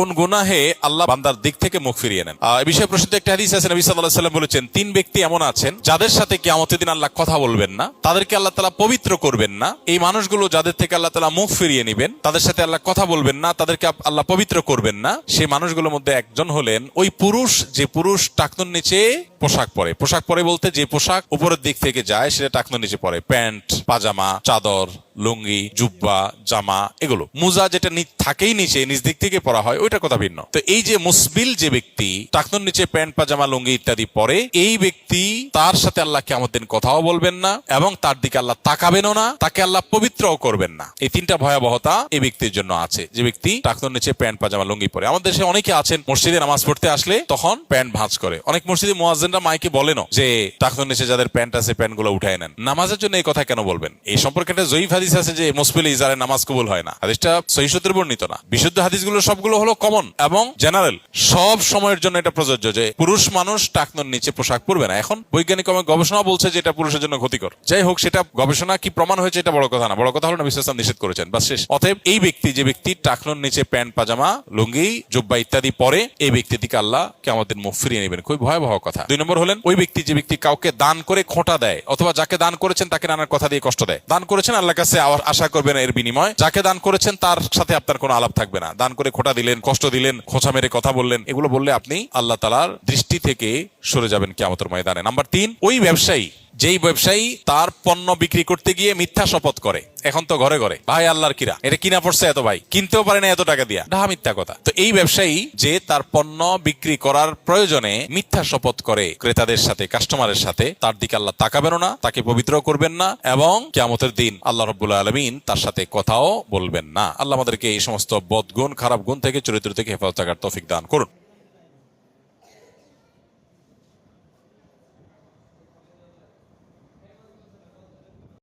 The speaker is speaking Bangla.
কোন গুনাহে আল্লাহ বান্দার দিক থেকে মুখ ফিরিয়ে নেন। এই বিষয়ে প্রসিদ্ধ একটা হাদিস আছে, নবী সাল্লাল্লাহু আলাইহি ওয়াসাল্লাম বলেছেন, তিন ব্যক্তি এমন আছেন যাদের সাথে কিয়ামতের দিন আল্লাহ কথা বলবেন না, তাদেরকে আল্লাহ তাআলা পবিত্র করবেন না। এই মানুষগুলো যাদের থেকে আল্লাহ তাআলা মুখ ফিরিয়ে নেবেন, তাদের সাথে আল্লাহ কথা বলবেন না, তাদেরকে আল্লাহ পবিত্র করবেন না। সেই মানুষগুলোর মধ্যে একজন হলেন ওই পুরুষ, যে পুরুষ টাকনুর নিচে পোশাক পরে। পোশাক পরে বলতে যে পোশাক উপরের দিক থেকে যায় সেটা টাকনুর নিচে পরে, প্যান্ট, পাজামা, চাদর, লুঙ্গি, জুব্বা, জামা, এগুলো। মুজা যেটা থাকেই নিচে, নিচ দিক থেকে পরা হয়, ওইটা কথা ভিন্ন। তো এই যে মুসবিল যে ব্যক্তি টাকনুর নিচে প্যান্ট, পাজামা, লুঙ্গি ইত্যাদি পরে, এই ব্যক্তি তার সাথে আল্লাহ কিয়ামত দিন কথাও বলবেন না এবং তার দিকে আল্লাহ তাকাবেনও না, তাকে আল্লাহ পবিত্রও করবেন না। এই তিনটা ভয়াবহতা এই ব্যক্তির জন্য আছে, যে ব্যক্তি টাকনুর নিচে প্যান্ট, পাজামা, লুঙ্গি পরে। আমাদের দেশে অনেকে আছেন মসজিদে নামাজ পড়তে আসলে তখন প্যান্ট ভাঁজ করে। অনেক মসজিদে মুয়াজ্জিনরা মাইকে বলেন যে টাকনুর নিচে যাদের প্যান্ট আছে প্যান্ট গুলো উঠায় নেন। নামাজের জন্য এই কথা কেন বলবেন? এই সম্পর্কে একটা জয়ীফ হাদিস আছে যে মুসবিল ইজারে নামাজ কবুল হয় না। হাদিসটা সহিহ সূত্রে বর্ণিত না। বিশুদ্ধ হাদিসগুলো সবগুলো হলো কমন এবং জেনারেল, সব সময়ের জন্য এটা প্রযোজ্য যে পুরুষ মানুষ টাকনুর নিচে পোশাক পরবে না। এখন বৈজ্ঞানিক গবেষণা বলছে যে এটা পুরুষের জন্য ক্ষতিকর। যাই হোক, সেটা গবেষণা কি প্রমাণ হয়েছে এটা বড় কথা না, বড় কথা হলো নবী সাল্লাল্লাহু আলাইহি ওয়াসাল্লাম নিষেধ করেছেন, বাস শেষ। অতএব এই ব্যক্তি, যে ব্যক্তি টাকনুর নিচে প্যান্ট, পাজামা, লুঙ্গি, জুব্বা ইত্যাদি পরে, এই ব্যক্তি থেকে আল্লাহ কিয়ামত দিন মুখ ফিরিয়ে নেবেন। খুবই ভয়াবহ কথা। দুই নম্বর হলেন ওই ব্যক্তি, যে ব্যক্তি কাউকে দান করে খোঁটা দেয়, অথবা যাকে দান করেছেন তাকে নানার কথা দিয়ে কষ্ট দেয়। দান করেছেন, আল্লাহর কাছে আশা করবেন এর বিনিময়। যাকে দান করেছেন তার সাথে আপনার কোনো আলাপ থাকবে না। দান করে খোঁটা দিলেন, কষ্ট দিলেন, খোঁচা মেরে কথা বললেন, এগুলো বললে আপনি আল্লাহ তাআলার দৃষ্টি থেকে সরে যাবেন কিয়ামতের ময়দানে। নাম্বার 3, ওই ব্যবসায়ী, যেই ব্যবসায়ী তার পণ্য বিক্রি করতে গিয়ে মিথ্যা শপথ করে। এখন তো ঘরে ঘরে ভাই আল্লাহর কিরা, এটা কিনা পড়ছে এত, ভাই কিনতেও পারে না এত টাকা দিয়া, ডাহা মিথ্যা কথা। তো এই ব্যবসায়ী যে তার পণ্য বিক্রি করার প্রয়োজনে মিথ্যা শপথ করে ক্রেতাদের সাথে, কাস্টমারের সাথে, তার দিকে আল্লাহ তাকাবেন না, তাকে পবিত্র করবেন না এবং কিয়ামতের দিন আল্লাহ রাব্বুল আলামিন তার সাথে কথাও বলবেন না। আল্লাহ আমাদেরকে এই সমস্ত বদগুণ, খারাপ গুণ থেকে, চরিত্র থেকে হেফাজত থাকার তৌফিক দান করুন।